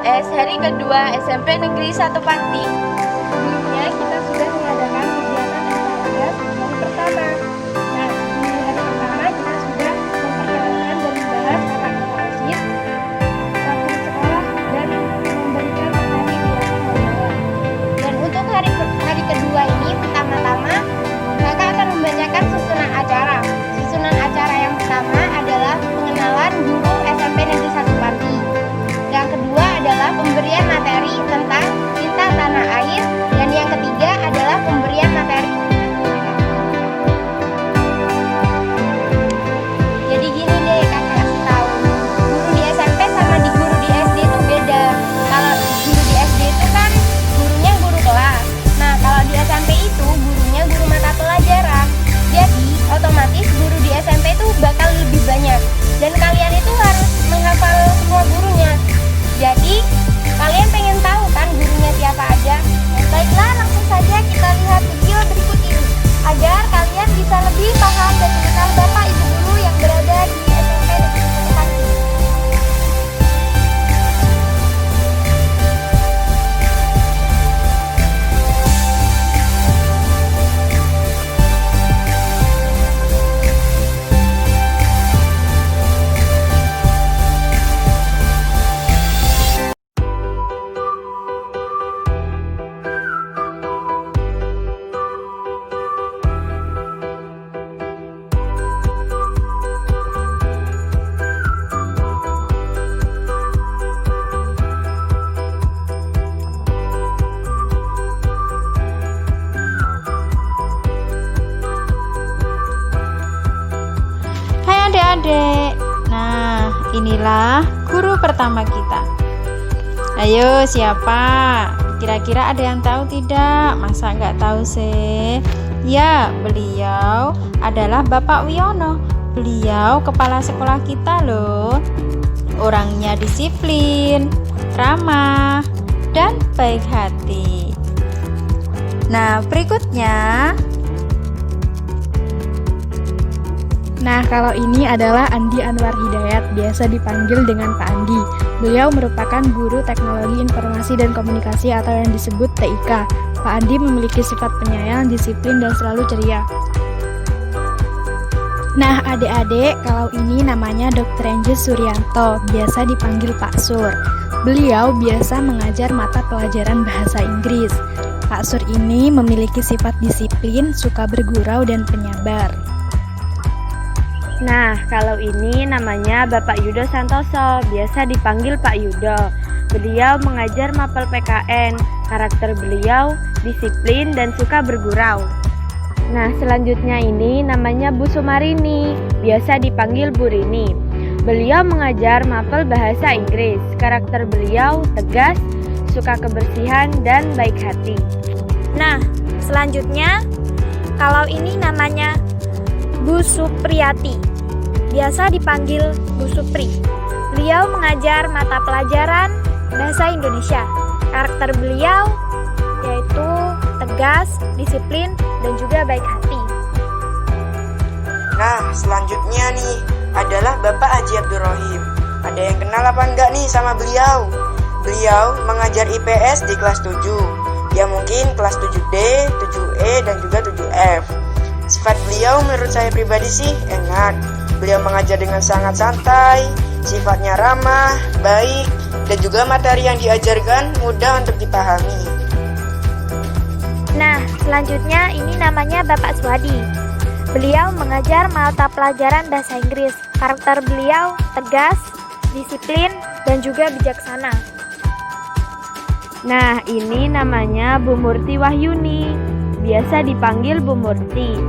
LS hari kedua SMP Negeri 1 Pati. Sebelumnya kita sudah mengadakan kegiatan olahraga hari pertama. Nah, di hari pertama kita sudah memperkenalkan dan membahas kata-kata OSIS, waktu sekolah, dan memberikan materi biasa hafalan. Dan untuk hari kedua ini, pertama-tama kakak akan membacakan susunan acara. Susunan acara yang pertama adalah pengenalan guru SMP Negeri 1 Pati. Yang kedua adalah pemberian materi tentang cinta tanah air, dan yang ketiga adalah pemberian materi. Jadi gini deh, kakak kasih tahu. Guru di SMP sama di guru di SD itu beda. Kalau guru di SD itu kan gurunya guru kelas. Nah, kalau di SMP itu gurunya guru mata pelajaran. Jadi, otomatis guru di SMP itu bakal lebih banyak. Dan kalian itu harus menghafal semua gurunya. Jadi, kalian pengen tahu kan gurunya siapa aja? Baiklah, langsung saja kita lihat video berikut ini agar kalian bisa lebih paham dan mengenal Bapak Ibu guru yang berada di SMP Negeri 1 Pati. Hai adik-adik, nah inilah guru pertama kita. Ayo siapa? Kira-kira ada yang tahu tidak? Masa nggak tahu sih? Ya, beliau adalah Bapak Wiono. Beliau kepala sekolah kita loh. Orangnya disiplin, ramah, dan baik hati. Nah, berikutnya. Nah, kalau ini adalah Andi Anwar Hidayat, biasa dipanggil dengan Pak Andi. Beliau merupakan guru teknologi informasi dan komunikasi atau yang disebut TIK. Pak Andi memiliki sifat penyayang, disiplin, dan selalu ceria. Nah, adik-adik, kalau ini namanya Dr. Anjus Suryanto, biasa dipanggil Pak Sur. Beliau biasa mengajar mata pelajaran bahasa Inggris. Pak Sur ini memiliki sifat disiplin, suka bergurau, dan penyabar. Nah, kalau ini namanya Bapak Yudo Santoso, biasa dipanggil Pak Yudo. Beliau mengajar mapel PKN, karakter beliau disiplin dan suka bergurau. Nah, selanjutnya ini namanya Bu Sumarini, biasa dipanggil Bu Rini. Beliau mengajar mapel bahasa Inggris, karakter beliau tegas, suka kebersihan dan baik hati. Nah, selanjutnya kalau ini namanya Bu Supriyati, biasa dipanggil Bu Supri. Beliau mengajar mata pelajaran bahasa Indonesia. Karakter beliau yaitu tegas, disiplin, dan juga baik hati. Nah, selanjutnya nih adalah Bapak Haji Abdurrahim. Ada yang kenal apa enggak nih sama beliau? Beliau mengajar IPS di kelas 7. Ya mungkin kelas 7D, 7E, dan juga 7F. Sifat beliau menurut saya pribadi sih enak. Beliau mengajar dengan sangat santai, sifatnya ramah, baik, dan juga materi yang diajarkan mudah untuk dipahami. Nah, selanjutnya ini namanya Bapak Swadi. Beliau mengajar mata pelajaran bahasa Inggris. Karakter beliau tegas, disiplin, dan juga bijaksana. Nah, ini namanya Bu Murti Wahyuni, biasa dipanggil Bu Murti.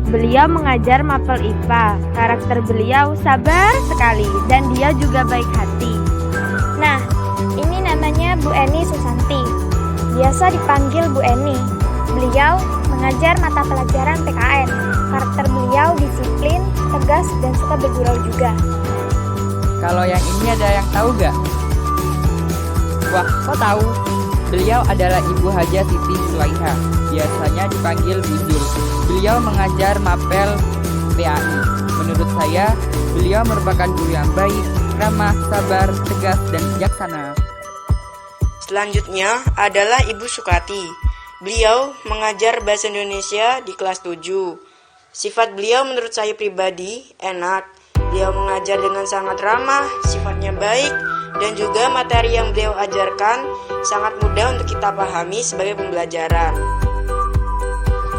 Beliau mengajar mapel IPA. Karakter beliau sabar sekali dan dia juga baik hati. Nah, ini namanya Bu Eni Susanti, biasa dipanggil Bu Eni. Beliau mengajar mata pelajaran PKN. Karakter beliau disiplin, tegas, dan suka bergurau juga. Kalau yang ini ada yang tahu gak? Wah, kok tahu? Beliau adalah Ibu Haja Siti Sulaiha, biasanya dipanggil Bu Zul. Beliau mengajar mapel PAI. Menurut saya, beliau merupakan guru yang baik, ramah, sabar, tegas, dan bijaksana. Selanjutnya adalah Ibu Sukati. Beliau mengajar bahasa Indonesia di kelas 7. Sifat beliau menurut saya pribadi enak. Beliau mengajar dengan sangat ramah, sifatnya baik, dan juga materi yang beliau ajarkan sangat mudah untuk kita pahami sebagai pembelajaran.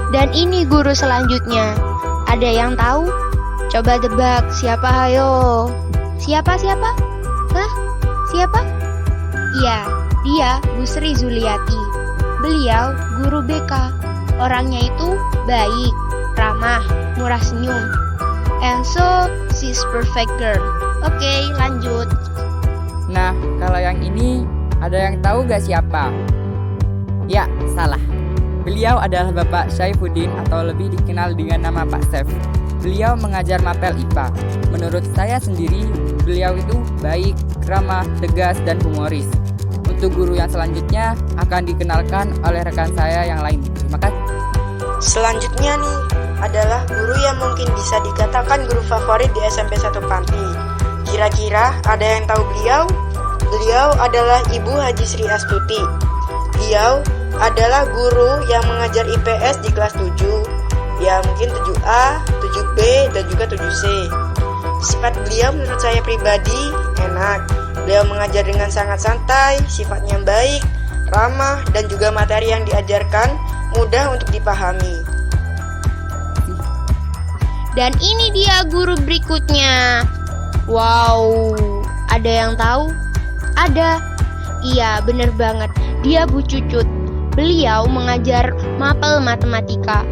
Dan ini guru selanjutnya. Ada yang tahu? Coba tebak, siapa hayo? Siapa? Hah? Siapa? Iya, dia Bu Sri Zuliati. Beliau guru BK. Orangnya itu baik, ramah, murah senyum. And so, she's perfect girl. Oke, lanjut. Nah, kalau yang ini ada yang tahu gak siapa? Ya, salah. Beliau adalah Bapak Syaifuddin atau lebih dikenal dengan nama Pak Syef. Beliau mengajar mapel IPA. Menurut saya sendiri, beliau itu baik, ramah, tegas, dan humoris. Untuk guru yang selanjutnya akan dikenalkan oleh rekan saya yang lain. Terima kasih. Selanjutnya nih adalah guru yang mungkin bisa dikatakan guru favorit di SMP 1 Panti. Kira-kira ada yang tahu beliau? Beliau adalah Ibu Haji Sri Astuti. Beliau adalah guru yang mengajar IPS di kelas 7. Ya mungkin 7A, 7B, dan juga 7C. Sifat beliau menurut saya pribadi enak. Beliau mengajar dengan sangat santai, sifatnya baik, ramah, dan juga materi yang diajarkan mudah untuk dipahami. Dan ini dia guru berikutnya. Wow, ada yang tahu? Ada. Iya, bener banget. Dia Bu Cucut. Beliau mengajar mapel matematika.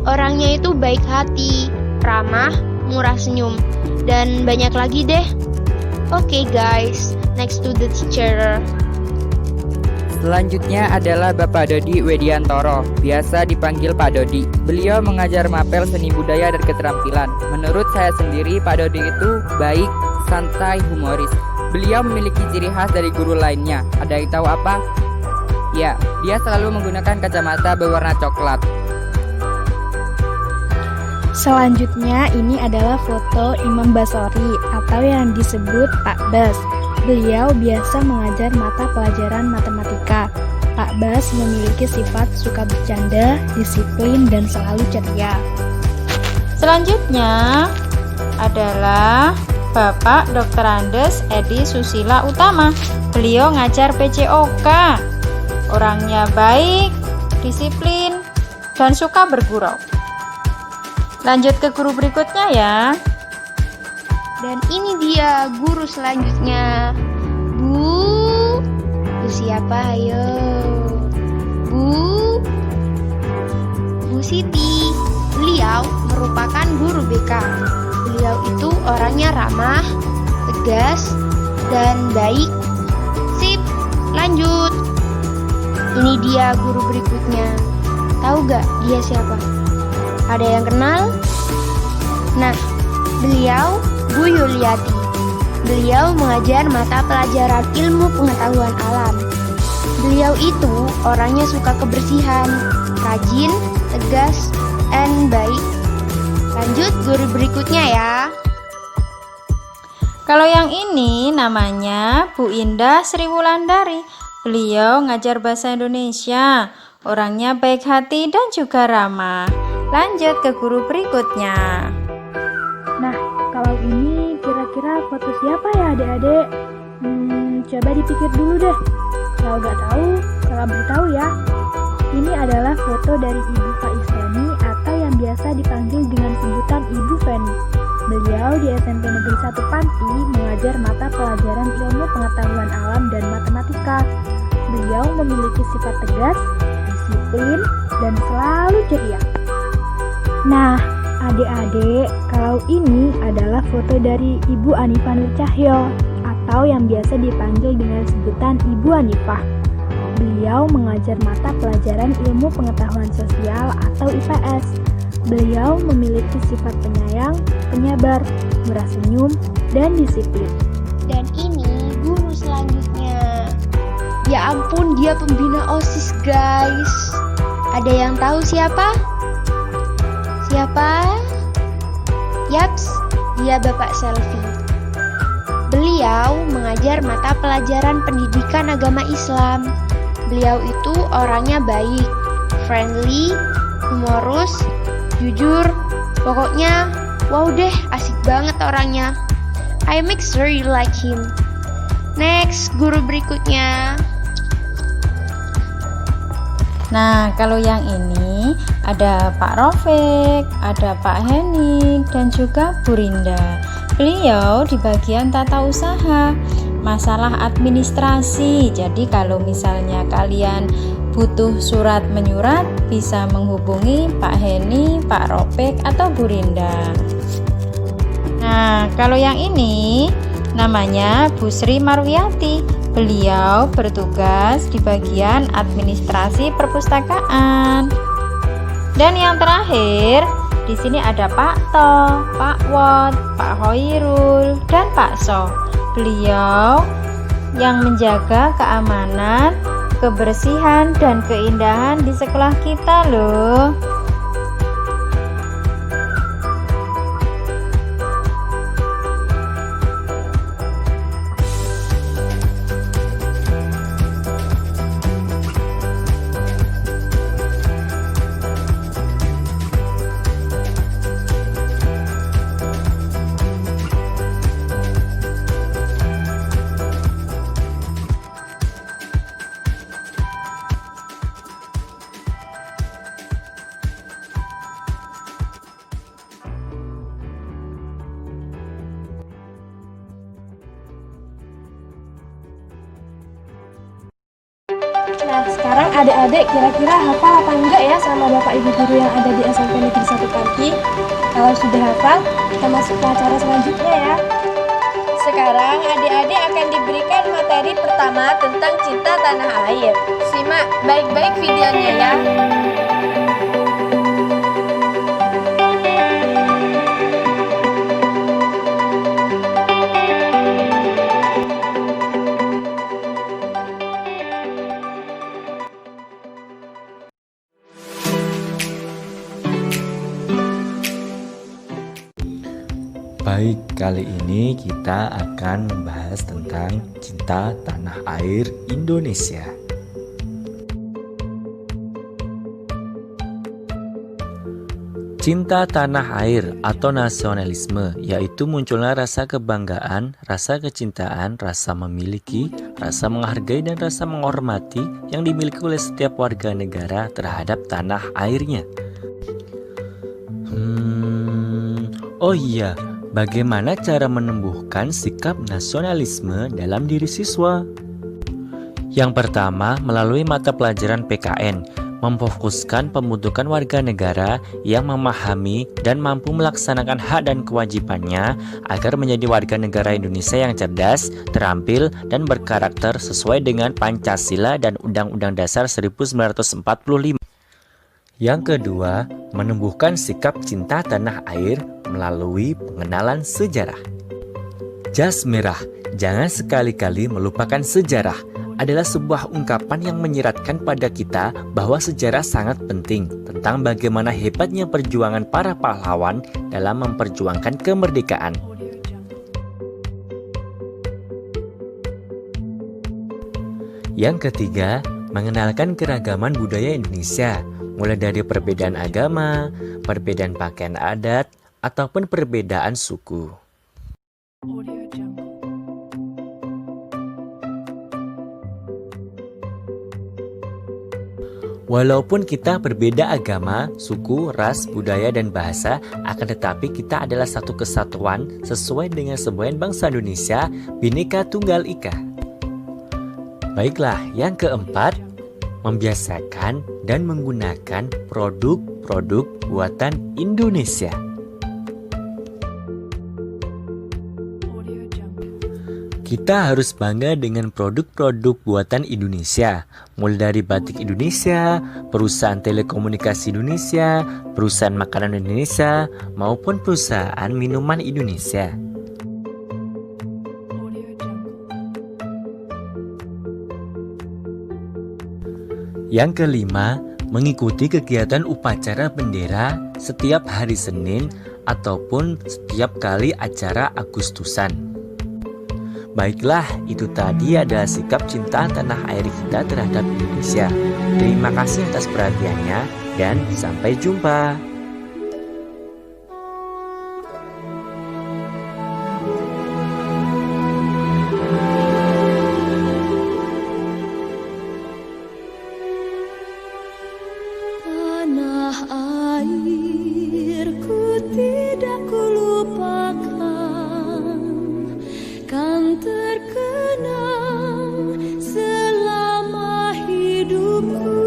Orangnya itu baik hati, ramah, murah senyum, dan banyak lagi deh. Oke guys, next to the teacher. Selanjutnya adalah Bapak Dodi Wediantoro, biasa dipanggil Pak Dodi. Beliau mengajar mapel seni budaya dan keterampilan. Menurut saya sendiri, Pak Dodi itu baik, santai, humoris. Beliau memiliki ciri khas dari guru lainnya. Ada yang tahu apa? Ya, dia selalu menggunakan kacamata berwarna coklat. Selanjutnya ini adalah foto Imam Basori atau yang disebut Pak Bas. Beliau biasa mengajar mata pelajaran matematika. Pak Bas memiliki sifat suka bercanda, disiplin, dan selalu ceria. Selanjutnya adalah Bapak Dr. Andes Edi Susila Utama. Beliau ngajar PCOK. Orangnya baik, disiplin, dan suka bergurau. Lanjut ke guru berikutnya ya. Dan ini dia guru selanjutnya. Bu siapa ayo? Bu Siti. Beliau merupakan guru BK. Beliau itu orangnya ramah, tegas, dan baik. Sip, lanjut. Ini dia guru berikutnya. Tahu gak dia siapa? Ada yang kenal? Nah, beliau Bu Yuliati. Beliau mengajar mata pelajaran ilmu pengetahuan alam. Beliau itu orangnya suka kebersihan, rajin, tegas, dan baik. Lanjut guru berikutnya ya. Kalau yang ini namanya Bu Indah Sri Wulandari. Beliau ngajar bahasa Indonesia. Orangnya baik hati dan juga ramah. Lanjut ke guru berikutnya. Nah, kalau ini kira-kira foto siapa ya adik-adik? Coba dipikir dulu deh. Kalau nggak tahu, saya beritahu ya. Ini adalah foto dari Ibu Faiz Feni atau yang biasa dipanggil dengan sebutan Ibu Feni. Beliau di SMP Negeri 1 Panti mengajar mata pelajaran ilmu pengetahuan alam dan matematika. Beliau memiliki sifat tegas, disiplin, dan selalu ceria. Nah, adik-adik, kalau ini adalah foto dari Ibu Anifah Nur Cahyo atau yang biasa dipanggil dengan sebutan Ibu Anifah. Beliau mengajar mata pelajaran ilmu pengetahuan sosial atau IPS. Beliau memiliki sifat penyayang, penyabar, murah senyum, dan disiplin. Dan ini guru selanjutnya. Ya ampun, dia pembina OSIS guys. Ada yang tahu siapa? Siapa? Yaps, dia Bapak Selfie. Beliau mengajar mata pelajaran pendidikan agama Islam. Beliau itu orangnya baik, friendly, humorous, jujur. Pokoknya, wow deh, asik banget orangnya. I make sure you like him. Next, guru berikutnya. Nah, kalau yang ini ada Pak Rofik, ada Pak Heni, dan juga Bu Rinda. Beliau di bagian tata usaha, masalah administrasi. Jadi kalau misalnya kalian butuh surat menyurat, bisa menghubungi Pak Heni, Pak Rofik, atau Bu Rinda. Nah, kalau yang ini namanya Bu Sri Marwiati. Beliau bertugas di bagian administrasi perpustakaan. Dan yang terakhir, di sini ada Pak To, Pak Wot, Pak Hoirul, dan Pak So. Beliau yang menjaga keamanan, kebersihan, dan keindahan di sekolah kita loh. Nah, sekarang adik-adik kira-kira hafal apa enggak ya sama Bapak Ibu Guru yang ada di SMP Negeri 1 Pati? Kalau sudah hafal, kita masuk ke acara selanjutnya ya. Sekarang adik-adik akan diberikan materi pertama tentang cinta tanah air. Simak baik-baik videonya ya. Baik, kali ini kita akan membahas tentang cinta tanah air Indonesia. Cinta tanah air atau nasionalisme yaitu munculnya rasa kebanggaan, rasa kecintaan, rasa memiliki, rasa menghargai dan rasa menghormati yang dimiliki oleh setiap warga negara terhadap tanah airnya. Oh iya, bagaimana cara menumbuhkan sikap nasionalisme dalam diri siswa? Yang pertama, melalui mata pelajaran PKN, memfokuskan pembentukan warga negara yang memahami dan mampu melaksanakan hak dan kewajibannya agar menjadi warga negara Indonesia yang cerdas, terampil, dan berkarakter sesuai dengan Pancasila dan Undang-Undang Dasar 1945. Yang kedua, menumbuhkan sikap cinta tanah air melalui pengenalan sejarah. Jas merah, jangan sekali-kali melupakan sejarah, adalah sebuah ungkapan yang menyiratkan pada kita bahwa sejarah sangat penting tentang bagaimana hebatnya perjuangan para pahlawan dalam memperjuangkan kemerdekaan. Yang ketiga, mengenalkan keragaman budaya Indonesia, mulai dari perbedaan agama, perbedaan pakaian adat, ataupun perbedaan suku. Walaupun kita berbeda agama, suku, ras, budaya, dan bahasa, akan tetapi kita adalah satu kesatuan sesuai dengan semboyan bangsa Indonesia, Bhinneka Tunggal Ika. Baiklah, yang keempat, membiasakan dan menggunakan produk-produk buatan Indonesia. Kita harus bangga dengan produk-produk buatan Indonesia, mulai dari batik Indonesia, perusahaan telekomunikasi Indonesia, perusahaan makanan Indonesia, maupun perusahaan minuman Indonesia. Yang kelima, mengikuti kegiatan upacara bendera setiap hari Senin ataupun setiap kali acara Agustusan. Baiklah, itu tadi adalah sikap cinta tanah air kita terhadap Indonesia. Terima kasih atas perhatiannya dan sampai jumpa. Tanah airku tidak kulupakan, kan terkenang selama hidupku.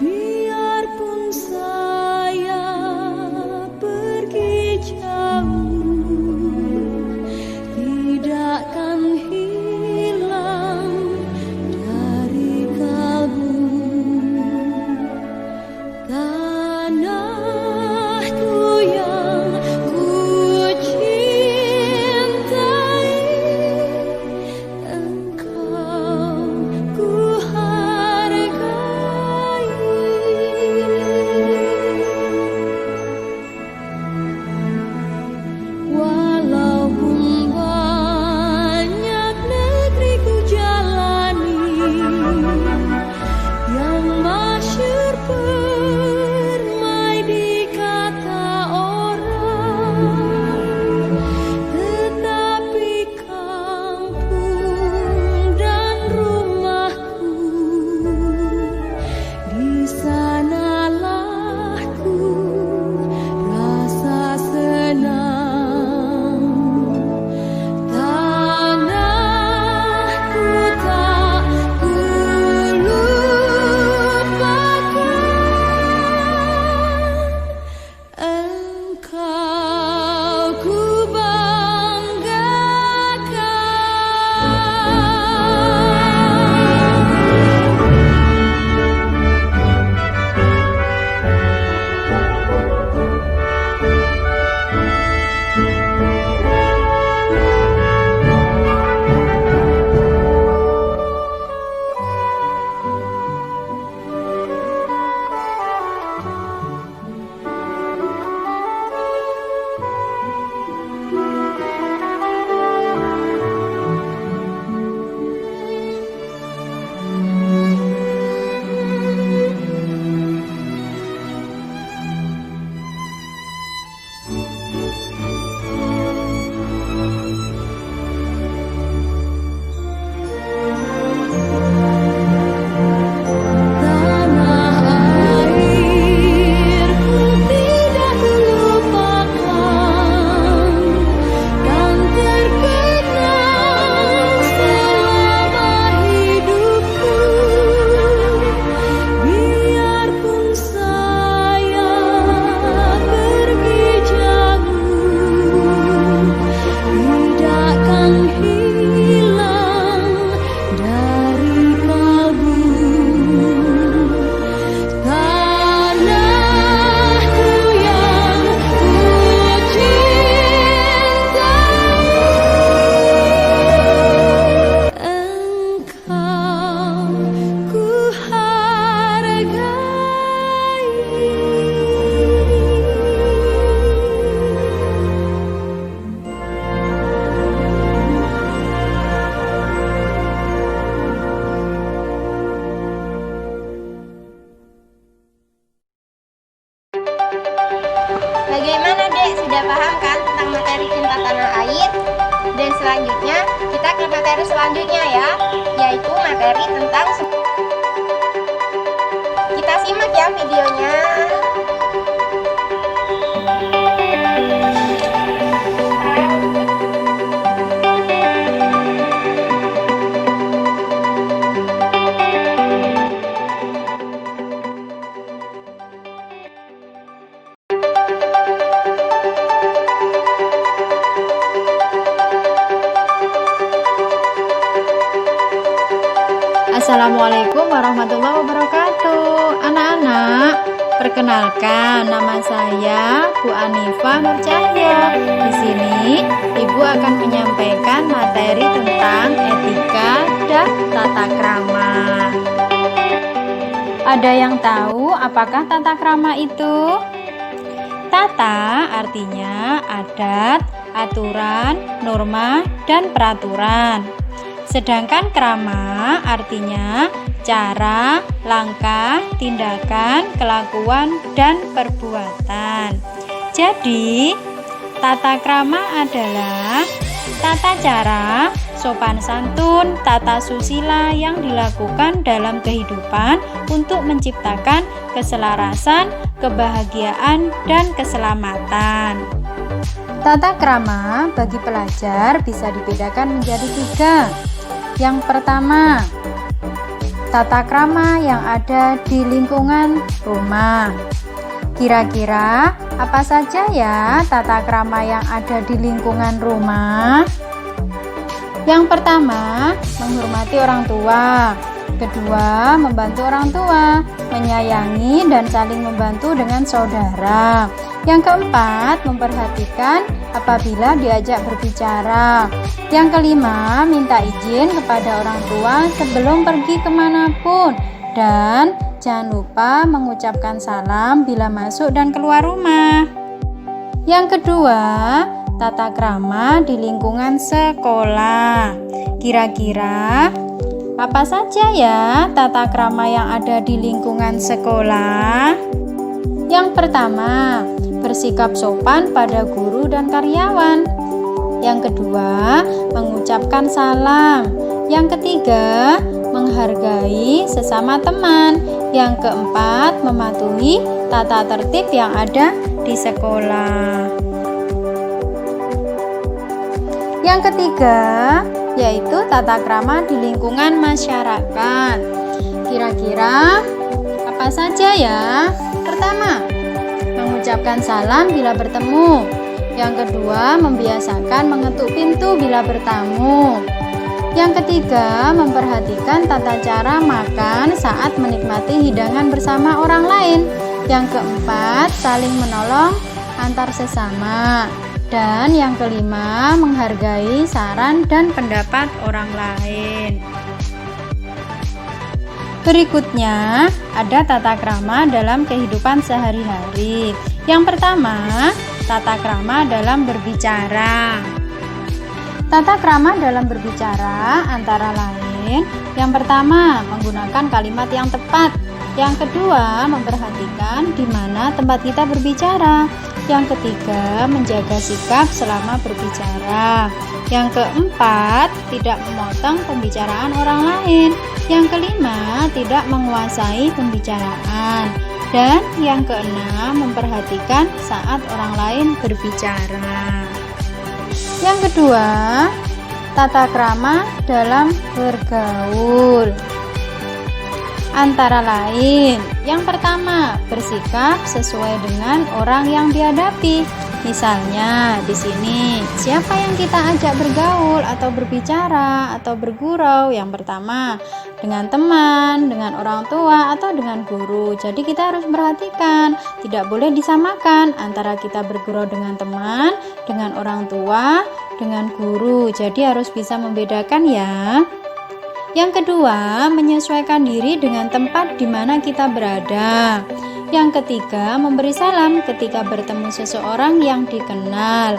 Biarpun saya pergi jauh, tidakkan hilang dari kalbu. Tanahku yang ku cintai, engkau ku hargai. Walaupun banyak negeri ku jalani, yang masyhur permai di kata orang, tetapi kampung dan rumahku, di sanalah ku rasa senang. Tanahku tak ku lupakan, engkau ku Bagaimana Dek? Sudah paham kan tentang materi cinta tanah air? Dan selanjutnya kita ke materi selanjutnya ya, yaitu materi tentang kita simak ya videonya. Assalamualaikum warahmatullahi wabarakatuh. Anak-anak, perkenalkan nama saya Bu Anifah Nurcahya. Di sini Ibu akan menyampaikan materi tentang etika dan tata krama. Ada yang tahu apakah tata krama itu? Tata artinya adat, aturan, norma, dan peraturan. Sedangkan krama artinya cara, langkah, tindakan, kelakuan, dan perbuatan. Jadi, tata krama adalah tata cara, sopan santun, tata susila yang dilakukan dalam kehidupan untuk menciptakan keselarasan, kebahagiaan, dan keselamatan. Tata krama bagi pelajar bisa dibedakan menjadi 3. Yang pertama, tata krama yang ada di lingkungan rumah. Kira-kira apa saja ya tata krama yang ada di lingkungan rumah? Yang pertama, menghormati orang tua. Kedua, membantu orang tua, menyayangi dan saling membantu dengan saudara. Yang keempat, memperhatikan apabila diajak berbicara. Yang kelima, minta izin kepada orang tua sebelum pergi kemanapun. Dan jangan lupa mengucapkan salam bila masuk dan keluar rumah. Yang kedua, tata krama di lingkungan sekolah. Kira-kira apa saja ya tata krama yang ada di lingkungan sekolah? Yang pertama, bersikap sopan pada guru dan karyawan. Yang kedua, mengucapkan salam. Yang ketiga, menghargai sesama teman. Yang keempat, mematuhi tata tertib yang ada di sekolah. Yang ketiga, yaitu tata krama di lingkungan masyarakat. Kira-kira apa saja ya? Pertama, mengucapkan salam bila bertemu. Yang kedua, membiasakan mengetuk pintu bila bertamu. Yang ketiga, memperhatikan tata cara makan saat menikmati hidangan bersama orang lain. Yang keempat, saling menolong antar sesama. Dan yang kelima, menghargai saran dan pendapat orang lain. Berikutnya, ada tata krama dalam kehidupan sehari-hari. Yang pertama, tata krama dalam berbicara. Tata krama dalam berbicara antara lain, yang pertama, menggunakan kalimat yang tepat. Yang kedua, memperhatikan di mana tempat kita berbicara. Yang ketiga, menjaga sikap selama berbicara. Yang keempat, tidak memotong pembicaraan orang lain. Yang kelima, tidak menguasai pembicaraan. Dan yang keenam, memperhatikan saat orang lain berbicara. Yang kedua, tata krama dalam bergaul. Antara lain, yang pertama, bersikap sesuai dengan orang yang dihadapi. Misalnya, di sini, siapa yang kita ajak bergaul atau berbicara atau bergurau? Yang pertama, dengan teman, dengan orang tua, atau dengan guru. Jadi kita harus perhatikan, tidak boleh disamakan antara kita bergurau dengan teman, dengan orang tua, dengan guru. Jadi harus bisa membedakan ya. Yang kedua, menyesuaikan diri dengan tempat di mana kita berada. Yang ketiga, memberi salam ketika bertemu seseorang yang dikenal.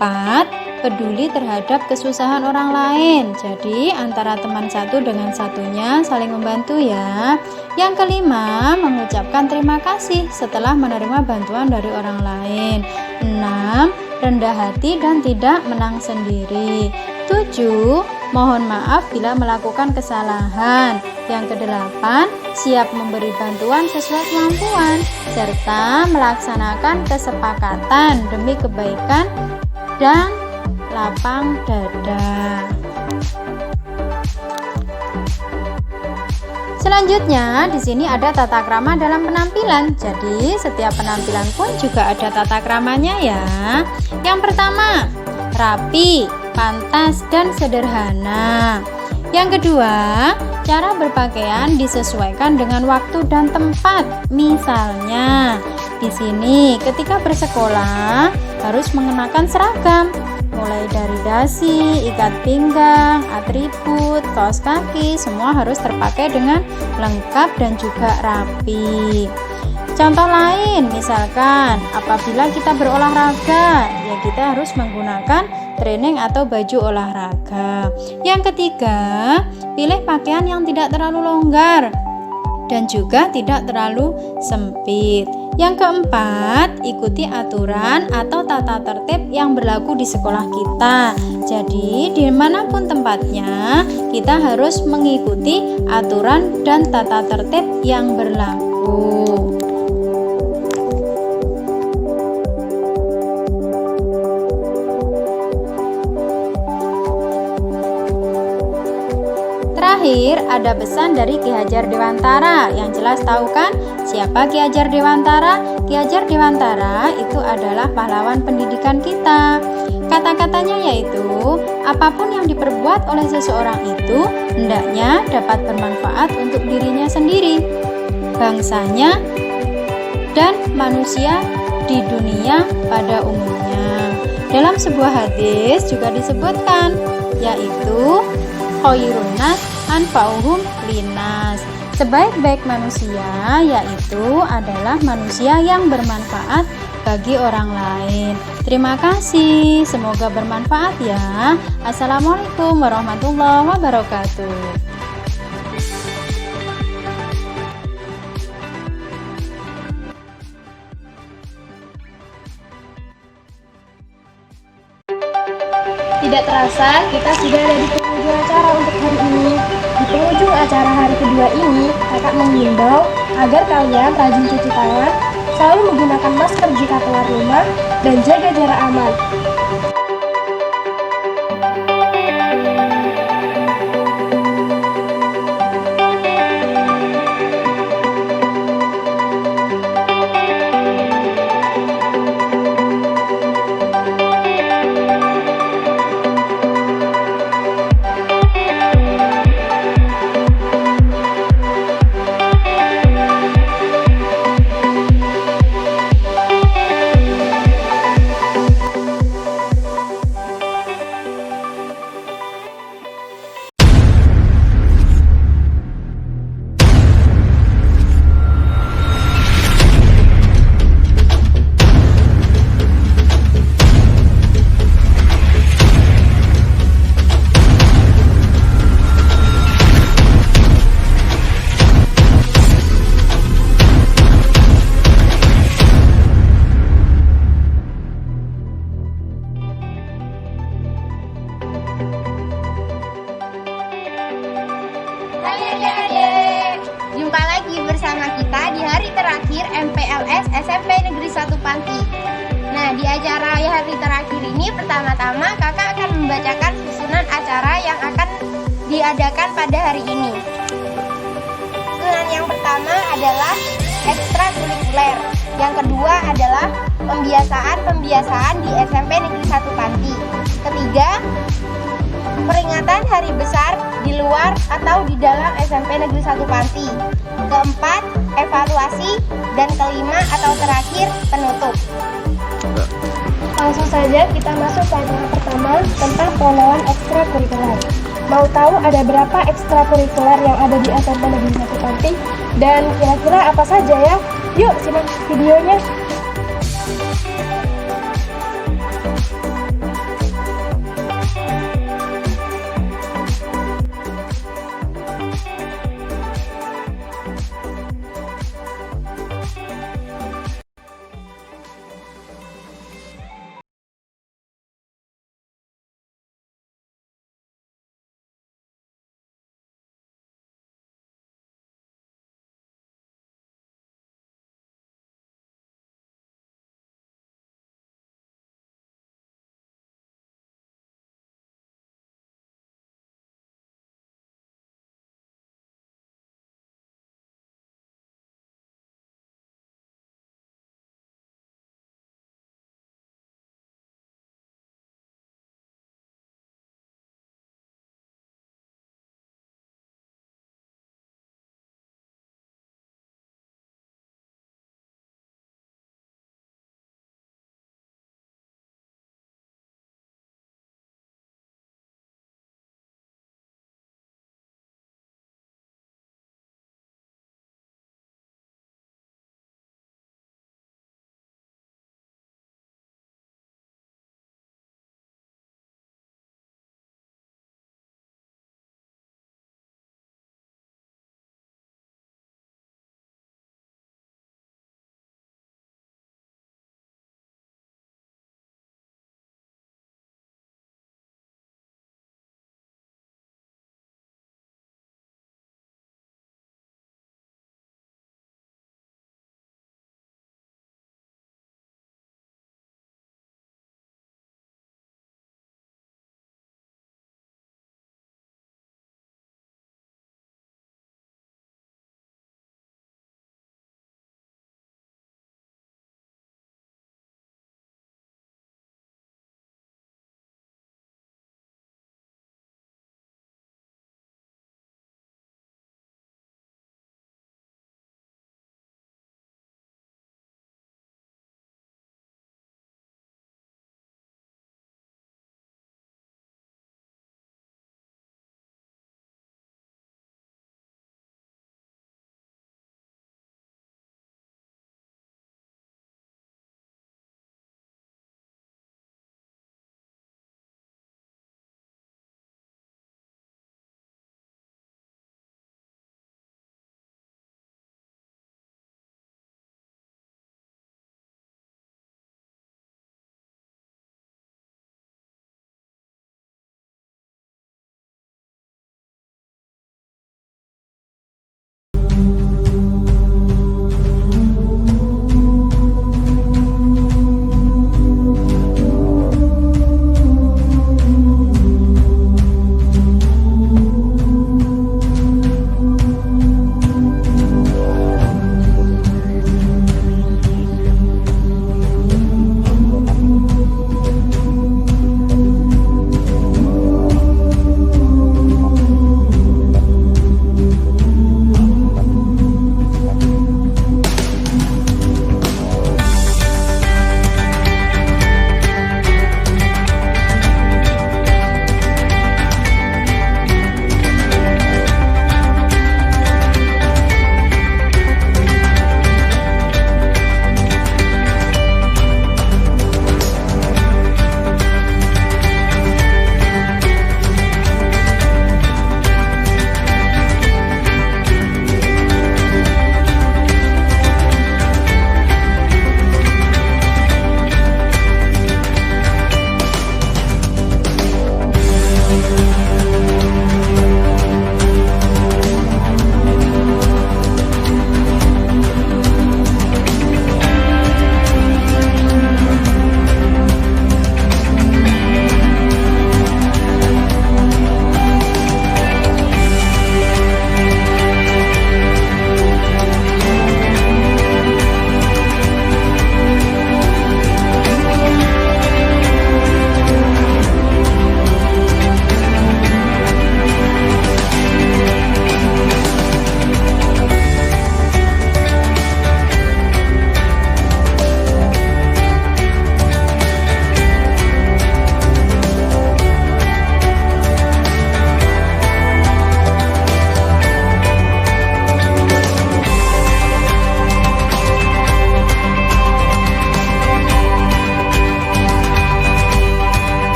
4. Peduli terhadap kesusahan orang lain. Jadi, antara teman satu dengan satunya saling membantu ya. Yang kelima, mengucapkan terima kasih setelah menerima bantuan dari orang lain. 6. Rendah hati dan tidak menang sendiri. 7. Mohon maaf bila melakukan kesalahan. Yang kedelapan, siap memberi bantuan sesuai kemampuan, serta melaksanakan kesepakatan demi kebaikan dan lapang dada. Selanjutnya, di sini ada tata krama dalam penampilan. Jadi, setiap penampilan pun juga ada tata kramanya ya. Yang pertama, rapi, pantas, dan sederhana. Yang kedua, cara berpakaian disesuaikan dengan waktu dan tempat. Misalnya, di sini ketika bersekolah harus mengenakan seragam, mulai dari dasi, ikat pinggang, atribut, kaos kaki, semua harus terpakai dengan lengkap dan juga rapi. Contoh lain, misalkan apabila kita berolahraga, ya kita harus menggunakan training atau baju olahraga. Yang ketiga, pilih pakaian yang tidak terlalu longgar dan juga tidak terlalu sempit. Yang keempat, ikuti aturan atau tata tertib yang berlaku di sekolah kita. Jadi, dimanapun tempatnya, kita harus mengikuti aturan dan tata tertib yang berlaku. Terakhir, ada pesan dari Ki Hajar Dewantara. Yang jelas tahu kan siapa Ki Hajar Dewantara? Ki Hajar Dewantara itu adalah pahlawan pendidikan kita. Kata-katanya yaitu, apapun yang diperbuat oleh seseorang itu hendaknya dapat bermanfaat untuk dirinya sendiri, bangsanya, dan manusia di dunia pada umumnya. Dalam sebuah hadis juga disebutkan, yaitu khairun nas anfa'uhum linnas. Sebaik-baik manusia yaitu adalah manusia yang bermanfaat bagi orang lain. Terima kasih, semoga bermanfaat ya. Assalamualaikum warahmatullahi wabarakatuh. Tidak terasa, kita sudah ada di penghujung acara untuk hari ini. Di penghujung acara hari kedua ini, kakak menghimbau agar kalian rajin cuci tangan, selalu menggunakan masker jika keluar rumah, dan jaga jarak aman. Hai adik-adik, jumpa lagi bersama kita di hari terakhir MPLS SMP Negeri 1 Panti. Nah, di acara hari terakhir ini pertama-tama kakak akan membacakan susunan acara yang akan diadakan pada hari ini. Susunan yang pertama adalah ekstrakurikuler, yang kedua adalah pembiasaan di SMP Negeri 1 Panti. Ketiga, peringatan hari besar di luar atau di dalam SMP Negeri 1 Panti. Keempat, evaluasi, dan kelima atau terakhir, penutup. Langsung saja kita masuk ke acara pertama tentang pengenalan ekstrakurikuler. Mau tahu ada berapa ekstrakurikuler yang ada di SMP Negeri 1 Panti? Dan kira-kira apa saja ya? Yuk simak videonya.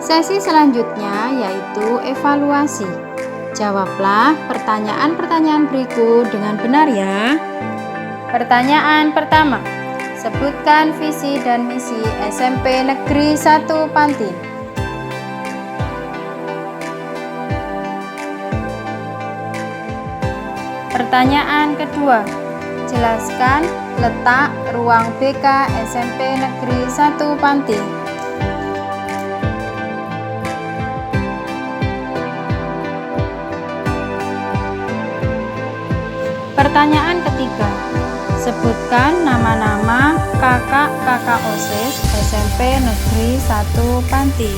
Sesi selanjutnya yaitu evaluasi. Jawablah pertanyaan-pertanyaan berikut dengan benar ya. Pertanyaan pertama, sebutkan visi dan misi SMP Negeri 1 Panti. Pertanyaan kedua, jelaskan letak ruang BK SMP Negeri 1 Panti. Pertanyaan ketiga, sebutkan nama-nama kakak-kakak OSIS SMP Negeri 1 Panti.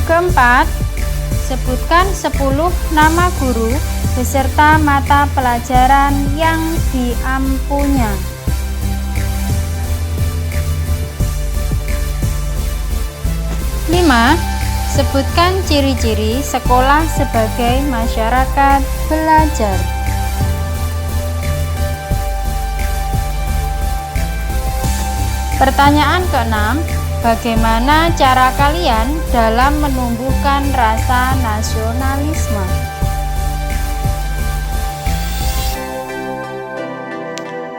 Keempat, sebutkan 10 nama guru beserta mata pelajaran yang diampunya. Lima, sebutkan ciri-ciri sekolah sebagai masyarakat belajar. Pertanyaan keenam, bagaimana cara kalian dalam menumbuhkan rasa nasionalisme?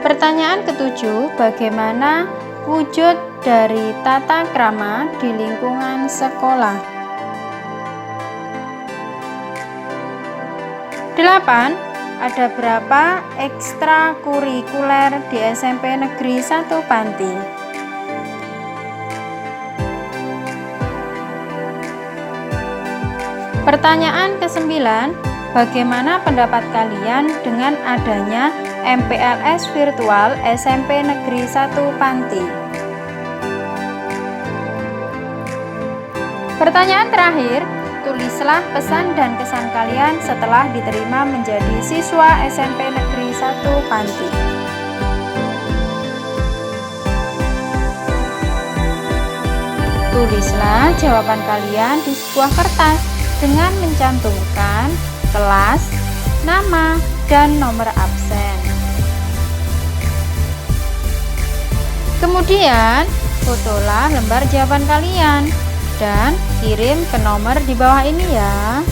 Pertanyaan ketujuh, bagaimana wujud dari tata krama di lingkungan sekolah? 8. Ada berapa ekstrakurikuler di SMP Negeri 1 Panti? Pertanyaan ke-9, bagaimana pendapat kalian dengan adanya MPLS virtual SMP Negeri 1 Panti? Pertanyaan terakhir, tulislah pesan dan kesan kalian setelah diterima menjadi siswa SMP Negeri 1 Panti. Tulislah jawaban kalian di sebuah kertas dengan mencantumkan kelas, nama, dan nomor absen. Kemudian, fotolah lembar jawaban kalian dan kirim ke nomor di bawah ini ya.